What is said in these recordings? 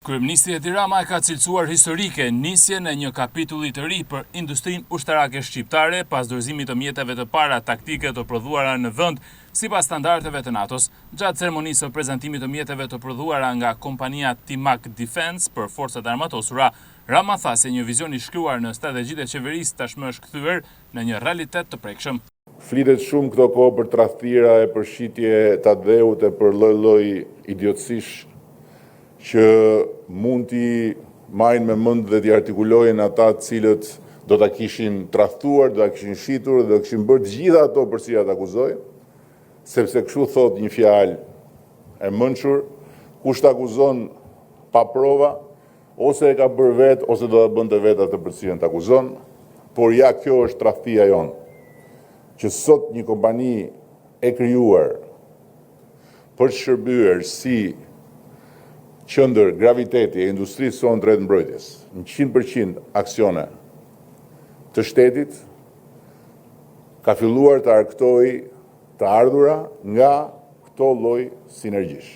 Kryeministri Edi Rama ka cilësuar historike nisjen e një kapitulli të ri për industrinë ushtarake shqiptare pas dorëzimit të mjeteve të para taktike të prodhuara në vend sipas standardeve të NATO-s. Gjatë ceremonisë së prezantimit të mjeteve të prodhuara nga kompania Timak Defense për forcat armatosura, Rama tha se një vizion i shkruar në strategjitë e qeverisë tashmë është kthyer në një realitet të prekshëm. Flitet shumë këto kohë për tradhthira e për shitje të dheut e për lloj idiotësish që mund t'i marrin me mend dhe t'i artikulojnë ata cilët do ta kishin tradhtuar, do ta kishin shitur dhe do kishin bërë të gjitha ato për si ata akuzojnë, sepse kështu thot një fjalë e mençur, kush t'akuzon pa prova, ose e ka bërë vetë, ose do ta bënte vetë atë për cilën t'akuzon, por ja kjo është tradhtia jonë, që sot një kompani e krijuar për të shërbyer si qendër graviteti e industrisë sonë drejt mbrojtjes, 100% aksione të shtetit, ka filluar të argëtojë të ardhura nga këto lloj sinergjish.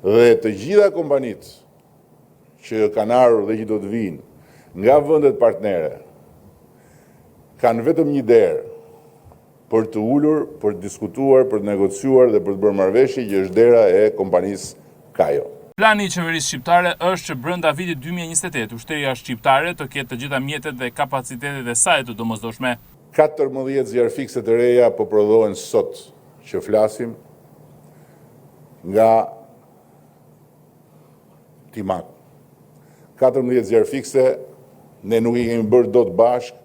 Dhe të gjitha kompanitë që kanë ardhur dhe që do të vinë nga vendet partnere kanë vetëm një derë për të ulur, për të diskutuar, për të negociuar dhe për të bërë marrëveshje, që është dera e kompanisë Kajo. Plani i qeverisë shqiptare është që brenda vitit 2028 ushtria shqiptare të ketë të gjitha mjetet dhe kapacitetet e saj të domosdoshme. 14 zjarr fikse të reja po prodhohen sot që flasim nga Timak. 14 zjarr fikse ne nuk i kemi bërë dot bashk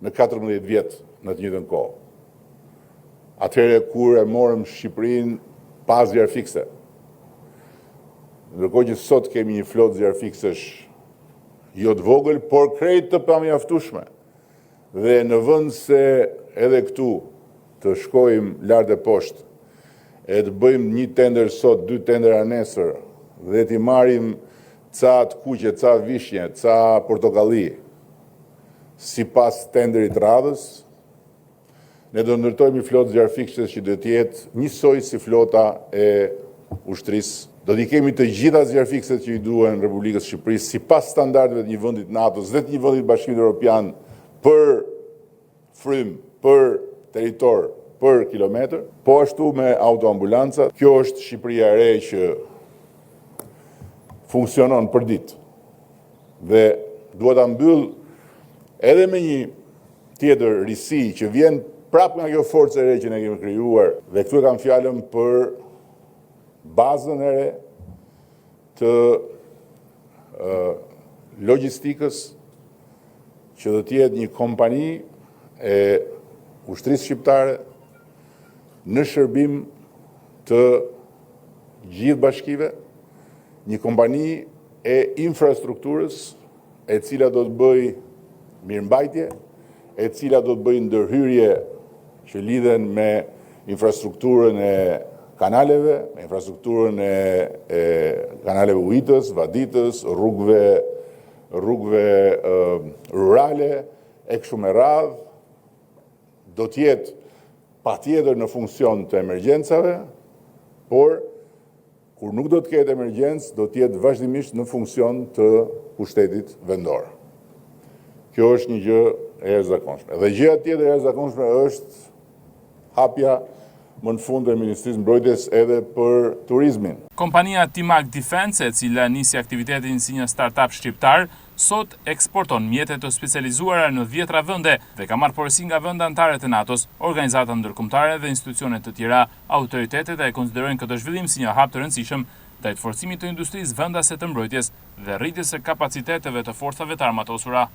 në 14 vjet në të njëjtën kohë. Atëherë kur e morëm Shqipërinë pas zjarr fikse. Ndërkohë që sot kemi një flotë zjarr fiksesh jo të vogël, por krejt të pamjaftueshme. Dhe në vend se edhe këtu të shkojmë lart e poshtë, e të bëjmë një tender sot, 2 tendera nesër, dhe t'i marrim ca të kuqe, ca vishnje, ca portokalli, sipas tenderit radhës, ne do ndërtojmë një flotë zjarr fiksesh që do të jetë njësoj si flota e ushtrisë. Do t'i kemi të gjitha zjarr fikset që i duhen Republikës Shqipërisë sipas standardeve të një vendit NATO-s dhe të një vendit Bashkimit Evropian për frym, për territor, për kilometër, po ashtu me autoambulanca. Kjo është Shqipëria e re që funksionon për ditë. Dhe dua ta mbyll edhe me një tjetër risi që vjen prapë nga kjo forcë e re që ne kemi krijuar, dhe këtu e kam fjalën për bazën e re të logjistikës që do të jetë një kompani e ushtrisë shqiptare në shërbim të gjithë bashkive, një kompani e infrastrukturës e cila do të bëjë mirëmbajtje, e cila do të bëjë ndërhyrje që lidhen me infrastrukturën e kanaleve, me infrastrukturën e kanaleve ujitës, vaditës, rrugëve rurale, e kështu me radhë, do të jetë patjetër në funksion të emergjencave, por kur nuk do të ketë emergjencë, do të jetë vazhdimisht në funksion të pushtetit vendor. Kjo është një gjë e jashtëzakonshme. Dhe gjëja tjetër e jashtëzakonshme është hapja më në fund e Ministrisë Mbrojtjes edhe për turizmin. Kompania Timak Defense, e cila nisi aktivitetin si një startup shqiptar, sot eksporton mjete të specializuara në 10 vende dhe ka marrë porosi nga vende anëtare të NATO-s, organizata ndërkombëtare dhe institucione të tjera. Autoritetet e konsiderojnë këtë zhvillim si një hap të rëndësishëm drejt forcimit të industrisë vendase të mbrojtjes dhe rritjes së kapaciteteve të forcave të armatosura.